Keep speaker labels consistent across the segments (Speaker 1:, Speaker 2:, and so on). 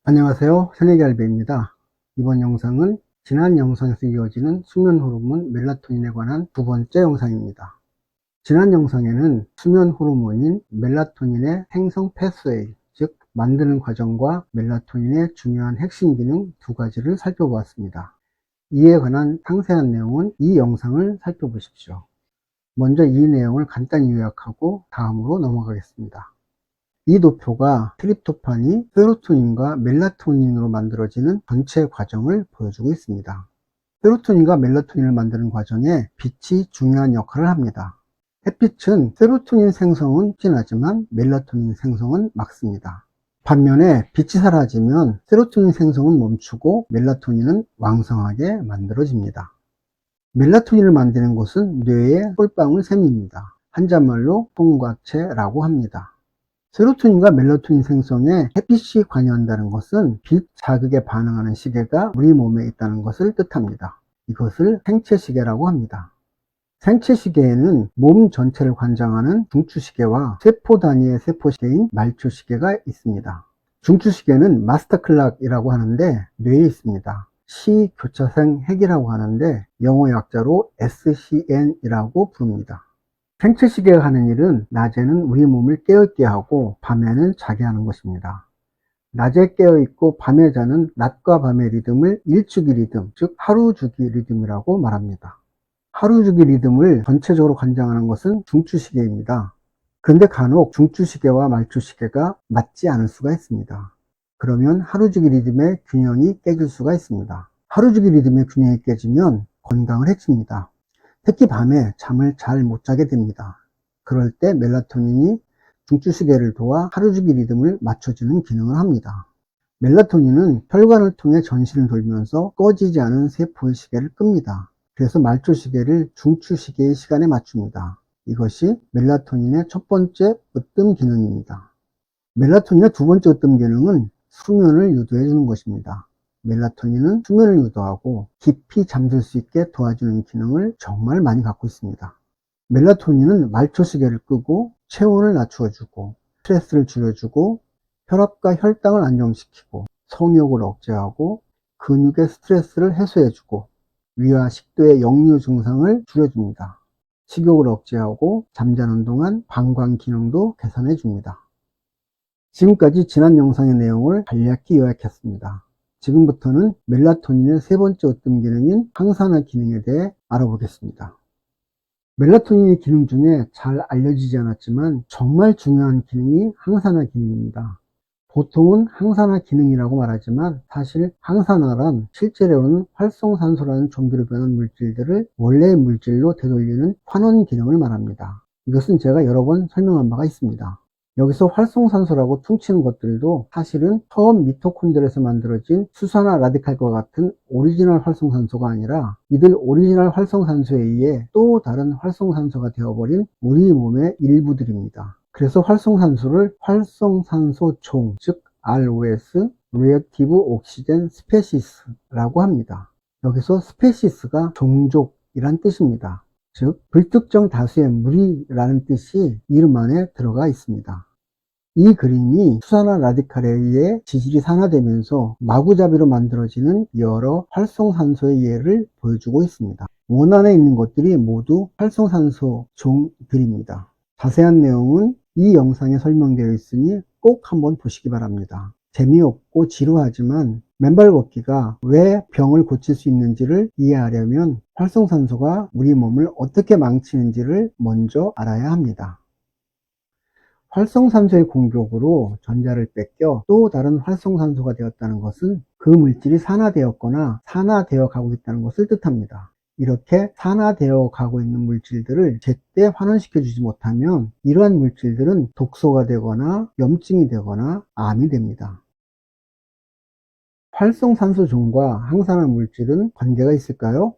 Speaker 1: 안녕하세요. 새내기알베입니다. 이번 영상은 지난 영상에서 이어지는 수면 호르몬 멜라토닌에 관한 두 번째 영상입니다. 지난 영상에는 수면 호르몬인 멜라토닌의 생성 패스웨이, 즉 만드는 과정과 멜라토닌의 중요한 핵심 기능 두 가지를 살펴보았습니다. 이에 관한 상세한 내용은 이 영상을 살펴보십시오. 먼저 이 내용을 간단히 요약하고 다음으로 넘어가겠습니다. 이 도표가 트립토판이 세로토닌과 멜라토닌으로 만들어지는 전체 과정을 보여주고 있습니다. 세로토닌과 멜라토닌을 만드는 과정에 빛이 중요한 역할을 합니다. 햇빛은 세로토닌 생성은 진하지만 멜라토닌 생성은 막습니다. 반면에 빛이 사라지면 세로토닌 생성은 멈추고 멜라토닌은 왕성하게 만들어집니다. 멜라토닌을 만드는 곳은 뇌의 솔방울 샘입니다. 한자말로 송과체라고 합니다. 세로토닌과 멜라토닌 생성에 햇빛이 관여한다는 것은 빛 자극에 반응하는 시계가 우리 몸에 있다는 것을 뜻합니다. 이것을 생체시계라고 합니다. 생체시계에는 몸 전체를 관장하는 중추시계와 세포 단위의 세포시계인 말초시계가 있습니다. 중추시계는 마스터클락이라고 하는데 뇌에 있습니다. 시교차생 핵이라고 하는데 영어 약자로 SCN이라고 부릅니다. 생체시계가 하는 일은 낮에는 우리 몸을 깨어있게 하고 밤에는 자게 하는 것입니다. 낮에 깨어있고 밤에 자는 낮과 밤의 리듬을 일주기 리듬, 즉 하루주기 리듬이라고 말합니다. 하루주기 리듬을 전체적으로 관장하는 것은 중추시계입니다. 그런데 간혹 중추시계와 말초시계가 맞지 않을 수가 있습니다. 그러면 하루주기 리듬의 균형이 깨질 수가 있습니다. 하루주기 리듬의 균형이 깨지면 건강을 해칩니다. 특히 밤에 잠을 잘 못 자게 됩니다. 그럴 때 멜라토닌이 중추시계를 도와 하루주기 리듬을 맞춰주는 기능을 합니다. 멜라토닌은 혈관을 통해 전신을 돌면서 꺼지지 않은 세포의 시계를 끕니다. 그래서 말초시계를 중추시계의 시간에 맞춥니다. 이것이 멜라토닌의 첫 번째 으뜸 기능입니다. 멜라토닌의 두 번째 으뜸 기능은 수면을 유도해 주는 것입니다. 멜라토닌은 수면을 유도하고 깊이 잠들 수 있게 도와주는 기능을 정말 많이 갖고 있습니다. 멜라토닌은 말초시계를 끄고 체온을 낮춰주고 스트레스를 줄여주고 혈압과 혈당을 안정시키고 성욕을 억제하고 근육의 스트레스를 해소해주고 위와 식도의 역류 증상을 줄여줍니다. 식욕을 억제하고 잠자는 동안 방광 기능도 개선해줍니다. 지금까지 지난 영상의 내용을 간략히 요약했습니다. 지금부터는 멜라토닌의 세 번째 으뜸 기능인 항산화 기능에 대해 알아보겠습니다. 멜라토닌의 기능 중에 잘 알려지지 않았지만 정말 중요한 기능이 항산화 기능입니다. 보통은 항산화 기능이라고 말하지만 사실 항산화란 실제로는 활성산소라는 좀비로 변한 물질들을 원래의 물질로 되돌리는 환원 기능을 말합니다. 이것은 제가 여러 번 설명한 바가 있습니다. 여기서 활성산소라고 퉁치는 것들도 사실은 처음 미토콘드리아에서 만들어진 수산화 라디칼과 같은 오리지널 활성산소가 아니라 이들 오리지널 활성산소에 의해 또 다른 활성산소가 되어버린 우리 몸의 일부들입니다. 그래서 활성산소를 활성산소종, 즉 ROS, Reactive Oxygen Species라고 합니다. 여기서 스페시스가 종족이란 뜻입니다. 즉 불특정 다수의 무리라는 뜻이 이름 안에 들어가 있습니다. 이 그림이 수산화 라디칼에 의해 지질이 산화되면서 마구잡이로 만들어지는 여러 활성산소의 예를 보여주고 있습니다. 원안에 있는 것들이 모두 활성산소 종들입니다. 자세한 내용은 이 영상에 설명되어 있으니 꼭 한번 보시기 바랍니다. 재미없고 지루하지만 맨발 걷기가 왜 병을 고칠 수 있는지를 이해하려면 활성산소가 우리 몸을 어떻게 망치는지를 먼저 알아야 합니다. 활성산소의 공격으로 전자를 뺏겨 또 다른 활성산소가 되었다는 것은 그 물질이 산화되었거나 산화되어 가고 있다는 것을 뜻합니다. 이렇게 산화되어 가고 있는 물질들을 제때 환원시켜 주지 못하면 이러한 물질들은 독소가 되거나 염증이 되거나 암이 됩니다. 활성산소종과 항산화 물질은 관계가 있을까요?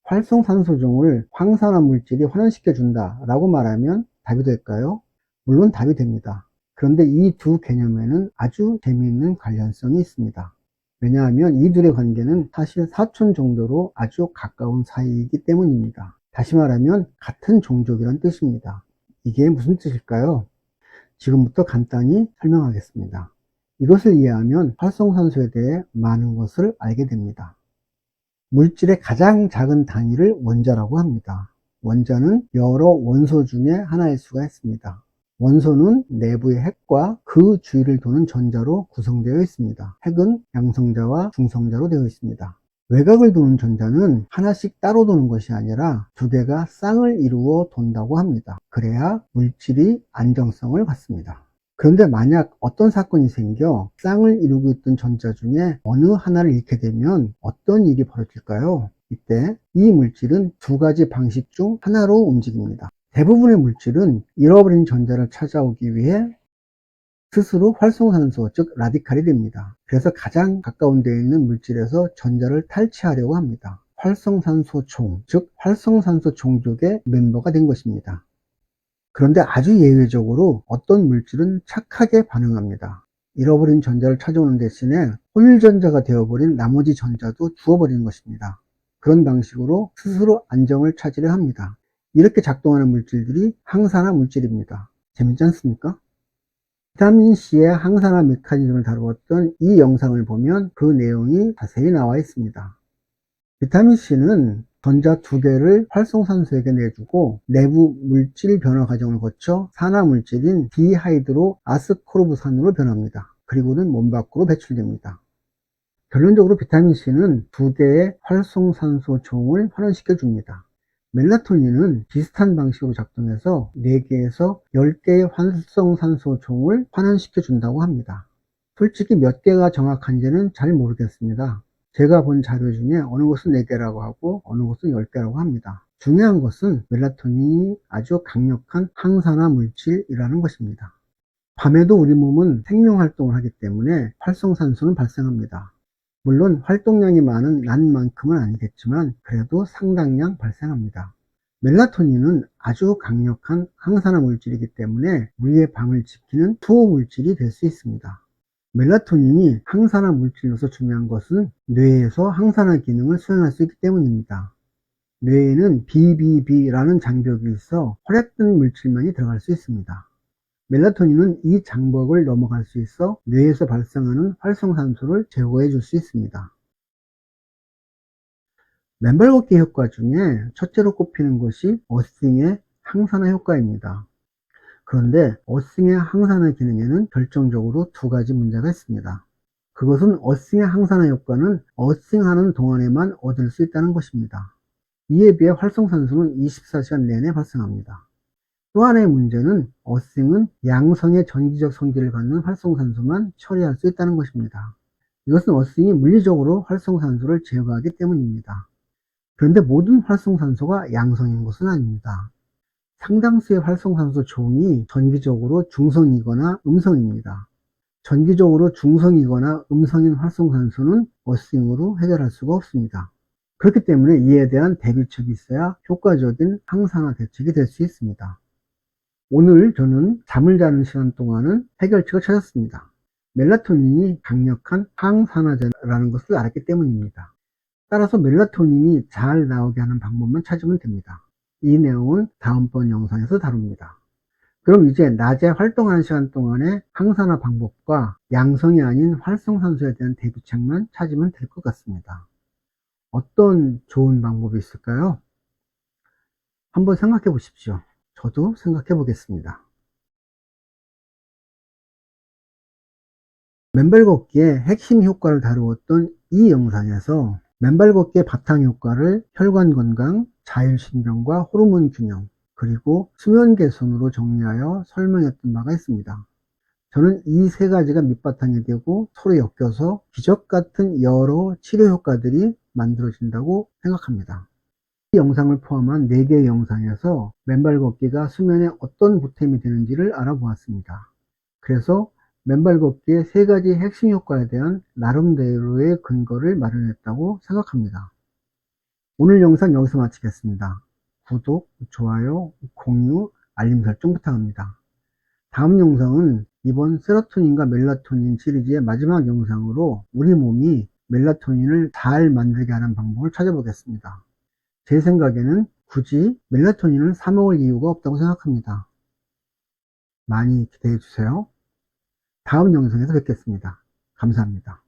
Speaker 1: 활성산소종을 항산화 물질이 환원시켜 준다 라고 말하면 답이 될까요? 물론 답이 됩니다. 그런데 이 두 개념에는 아주 재미있는 관련성이 있습니다. 왜냐하면 이들의 관계는 사실 사촌 정도로 아주 가까운 사이이기 때문입니다. 다시 말하면 같은 종족이란 뜻입니다. 이게 무슨 뜻일까요? 지금부터 간단히 설명하겠습니다. 이것을 이해하면 활성산소에 대해 많은 것을 알게 됩니다. 물질의 가장 작은 단위를 원자라고 합니다. 원자는 여러 원소 중에 하나일 수가 있습니다. 원소는 내부의 핵과 그 주위를 도는 전자로 구성되어 있습니다. 핵은 양성자와 중성자로 되어 있습니다. 외곽을 도는 전자는 하나씩 따로 도는 것이 아니라 두 개가 쌍을 이루어 돈다고 합니다. 그래야 물질이 안정성을 갖습니다. 그런데 만약 어떤 사건이 생겨 쌍을 이루고 있던 전자 중에 어느 하나를 잃게 되면 어떤 일이 벌어질까요? 이때 이 물질은 두 가지 방식 중 하나로 움직입니다. 대부분의 물질은 잃어버린 전자를 찾아오기 위해 스스로 활성산소, 즉 라디칼이 됩니다. 그래서 가장 가까운 데에 있는 물질에서 전자를 탈취하려고 합니다. 활성산소총, 즉 활성산소 종족의 멤버가 된 것입니다. 그런데 아주 예외적으로 어떤 물질은 착하게 반응합니다. 잃어버린 전자를 찾아오는 대신에 혼일전자가 되어버린 나머지 전자도 주워버리는 것입니다. 그런 방식으로 스스로 안정을 찾으려 합니다. 이렇게 작동하는 물질들이 항산화 물질입니다. 재밌지 않습니까? 비타민C의 항산화 메커니즘을 다루었던 이 영상을 보면 그 내용이 자세히 나와 있습니다. 비타민C는 전자 두 개를 활성산소에게 내주고 내부 물질 변화 과정을 거쳐 산화물질인 디하이드로 아스코르브산으로 변합니다. 그리고는 몸 밖으로 배출됩니다. 결론적으로 비타민C는 두 개의 활성산소 총을 환원시켜 줍니다. 멜라토닌은 비슷한 방식으로 작동해서 4개에서 10개의 활성산소총을 환원시켜 준다고 합니다. 솔직히 몇 개가 정확한지는 잘 모르겠습니다. 제가 본 자료 중에 어느 곳은 4개라고 하고 어느 곳은 10개라고 합니다. 중요한 것은 멜라토닌이 아주 강력한 항산화 물질이라는 것입니다. 밤에도 우리 몸은 생명활동을 하기 때문에 활성산소는 발생합니다. 물론 활동량이 많은 낮만큼은 아니겠지만 그래도 상당량 발생합니다. 멜라토닌은 아주 강력한 항산화 물질이기 때문에 우리의 밤을 지키는 투호 물질이 될 수 있습니다. 멜라토닌이 항산화 물질로서 중요한 것은 뇌에서 항산화 기능을 수행할 수 있기 때문입니다. 뇌에는 BBB라는 장벽이 있어 혈액등 물질만이 들어갈 수 있습니다. 멜라토닌은 이 장벽을 넘어갈 수 있어 뇌에서 발생하는 활성산소를 제거해 줄 수 있습니다. 맨발 걷기 효과 중에 첫째로 꼽히는 것이 어싱의 항산화 효과입니다. 그런데 어싱의 항산화 기능에는 결정적으로 두 가지 문제가 있습니다. 그것은 어싱의 항산화 효과는 어싱하는 동안에만 얻을 수 있다는 것입니다. 이에 비해 활성산소는 24시간 내내 발생합니다. 또 하나의 문제는 어싱은 양성의 전기적 성질을 갖는 활성산소만 처리할 수 있다는 것입니다. 이것은 어싱이 물리적으로 활성산소를 제거하기 때문입니다. 그런데 모든 활성산소가 양성인 것은 아닙니다. 상당수의 활성산소 종이 전기적으로 중성이거나 음성입니다. 전기적으로 중성이거나 음성인 활성산소는 어싱으로 해결할 수가 없습니다. 그렇기 때문에 이에 대한 대비책이 있어야 효과적인 항산화 대책이 될 수 있습니다. 오늘 저는 잠을 자는 시간 동안은 해결책을 찾았습니다. 멜라토닌이 강력한 항산화제라는 것을 알았기 때문입니다. 따라서 멜라토닌이 잘 나오게 하는 방법만 찾으면 됩니다. 이 내용은 다음번 영상에서 다룹니다. 그럼 이제 낮에 활동하는 시간 동안의 항산화 방법과 양성이 아닌 활성산소에 대한 대비책만 찾으면 될 것 같습니다. 어떤 좋은 방법이 있을까요? 한번 생각해 보십시오. 저도 생각해 보겠습니다. 맨발 걷기의 핵심 효과를 다루었던 이 영상에서 맨발 걷기의 바탕 효과를 혈관 건강, 자율신경과 호르몬 균형, 그리고 수면 개선으로 정리하여 설명했던 바가 있습니다. 저는 이 세 가지가 밑바탕이 되고 서로 엮여서 기적 같은 여러 치료 효과들이 만들어진다고 생각합니다. 이 영상을 포함한 4개의 영상에서 맨발 걷기가 수면에 어떤 보탬이 되는지를 알아보았습니다. 그래서 맨발 걷기의 3가지 핵심 효과에 대한 나름대로의 근거를 마련했다고 생각합니다. 오늘 영상 여기서 마치겠습니다. 구독, 좋아요, 공유, 알림 설정 부탁합니다. 다음 영상은 이번 세로토닌과 멜라토닌 시리즈의 마지막 영상으로 우리 몸이 멜라토닌을 잘 만들게 하는 방법을 찾아보겠습니다. 제 생각에는 굳이 멜라토닌을 사 먹을 이유가 없다고 생각합니다. 많이 기대해 주세요. 다음 영상에서 뵙겠습니다. 감사합니다.